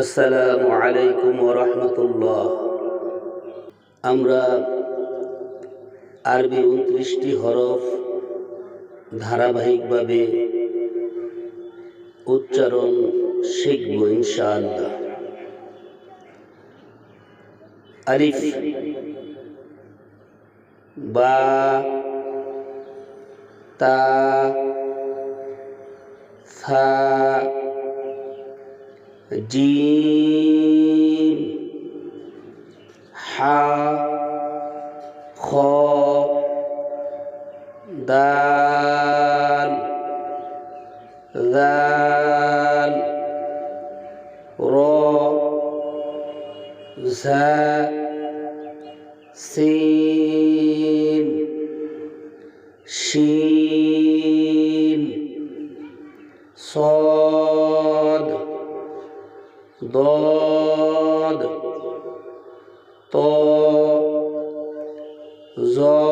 আসসালামু আলাইকুম ওয়া রাহমাতুল্লাহ। আমরা আরবি 29টি হরফ ধারাবাহিকভাবে উচ্চারণ শিখব ইনশাআল্লাহ। আলিফ, বা, তা, সা, জিম, হা, খ, দাল, জাল, র, ঝা, সিন, শিন, صاد ضاد طا ظا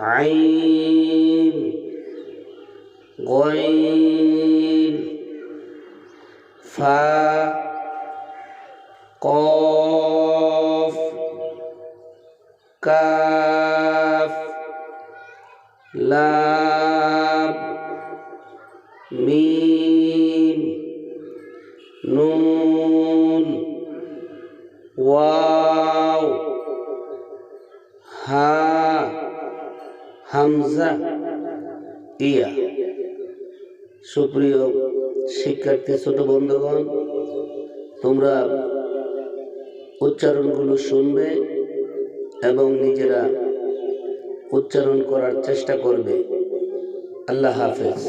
عين غين فا قاف كاف لام মিম, নুন, ওয়াও, হা, হামজা, ইয়া। সুপ্রিয় শিক্ষার্থী ছোট বন্ধুগণ, তোমরা উচ্চারণগুলো শুনবে এবং নিজেরা উচ্চারণ করার চেষ্টা করবে। আল্লাহ হাফেজ।